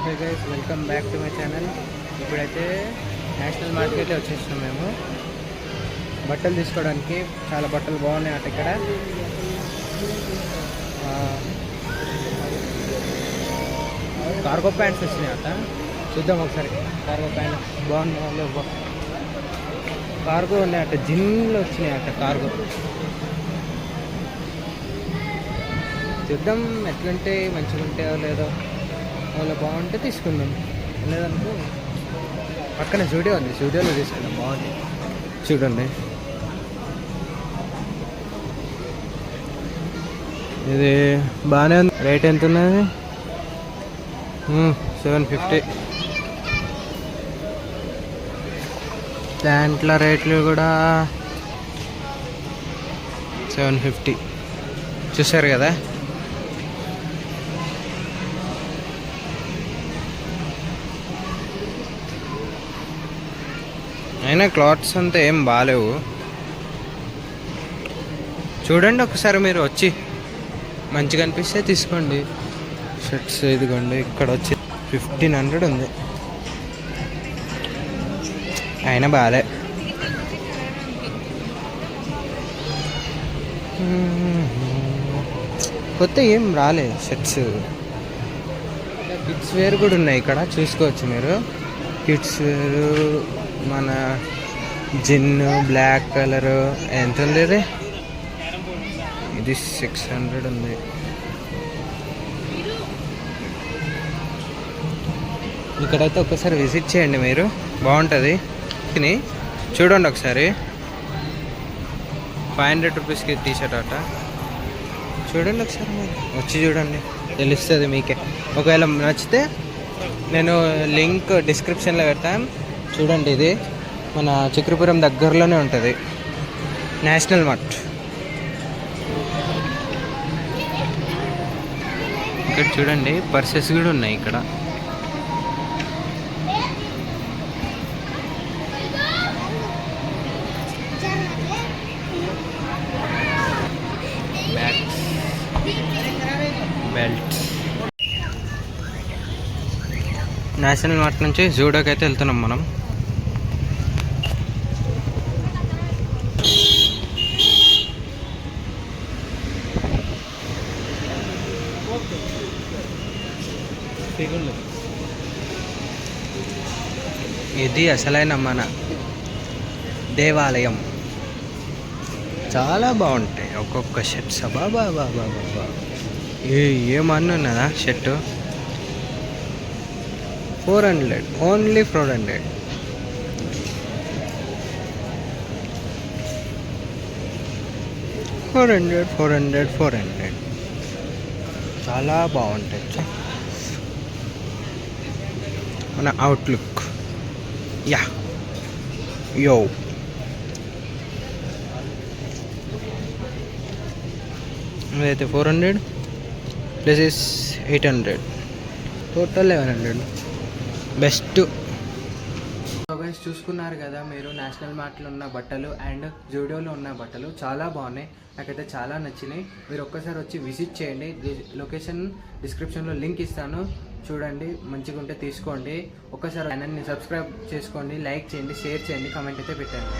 Hey guys, welcome back to my channel. ఇప్పుడైతే national market అయితే వచ్చేసినాం మేము బట్టలు తీసుకోవడానికి. చాలా బట్టలు బాగున్నాయి అట ఇక్కడ. కార్గో ప్యాంట్స్ వచ్చినాయి అట, చూద్దాం ఒకసారి. కార్గో ప్యాంట్స్ బాగున్నాయి, కార్గో ఉన్నాయి అట, జిన్లో వచ్చినాయి అట కార్గో. చూద్దాం ఎట్లుంటే, మంచిగా ఉంటాయో లేదో. వాళ్ళు బాగుంటే తీసుకుందాం, లేదనుకో పక్కన స్టూడియో ఉంది, స్టూడియోలో తీసుకుందాం. బాగుంది చూడండి. ఇది బాగానే ఉంది. రేట్ ఎంత ఉన్నది? 750. దాంట్లో రేట్లు కూడా 750. చూసారు కదా. అయినా క్లాత్స్ అంతా ఏం బాగాలేవు. చూడండి ఒకసారి, మీరు వచ్చి మంచిగా అనిపిస్తే తీసుకోండి. షర్ట్స్ ఇదిగోండి, ఇక్కడ వచ్చి 1500 ఉంది. అయినా బాగాలే. కొత్త ఏం రాలే షర్ట్స్. కిడ్స్ వేర్ కూడా ఉన్నాయి ఇక్కడ, చూసుకోవచ్చు మీరు. కిడ్స్ వేర్ మన జిన్ బ్లాక్ కలర్ ఎంత ఉంది? ఇది 600 ఉంది. ఇక్కడైతే ఒకసారి విజిట్ చేయండి మీరు, బాగుంటుంది. చూడండి ఒకసారి. 500 రూపీస్కి టీషర్ట్ అట. చూడండి ఒకసారి, మీరు వచ్చి చూడండి, తెలుస్తుంది మీకే. ఒకవేళ నచ్చితే నేను లింక్ డిస్క్రిప్షన్లో పెడతాను, చూడండి. ఇది మన చక్రపురం దగ్గరలోనే ఉంటుంది, నేషనల్ మార్ట్. ఇక్కడ చూడండి, పర్సెస్ కూడా ఉన్నాయి ఇక్కడ. Bags, belts. నేషనల్ మార్ట్ నుంచి జూడోకి అయితే వెళ్తున్నాం మనం. ఇది అసలైన మన దేవాలయం. చాలా బాగుంటాయి ఒక్కొక్క షర్ట్స్. బాబా బాబా బాబా, ఏమన్నా ఉన్నదా షర్టు? 400, ఓన్లీ 400. చాలా బాగుంటాయి. మన అవుట్లుక్ యా యో. ఇదైతే 400 ప్లస్ 800, టోటల్ 1100. బెస్ట్. గైస్, చూసుకున్నారు కదా మీరు నేషనల్ మార్ట్లో ఉన్న బట్టలు అండ్ జూడియోలో ఉన్న బట్టలు. చాలా బాగున్నాయి, నాకైతే చాలా నచ్చినాయి. మీరు ఒక్కసారి వచ్చి విజిట్ చేయండి. లొకేషన్ డిస్క్రిప్షన్లో లింక్ ఇస్తాను, చూడండి. మంచిగా ఉంటే తీసుకోండి. ఒక్కసారి ఛానల్ని సబ్స్క్రైబ్ చేసుకోండి, లైక్ చేయండి, షేర్ చేయండి, కామెంట్ అయితే పెట్టండి.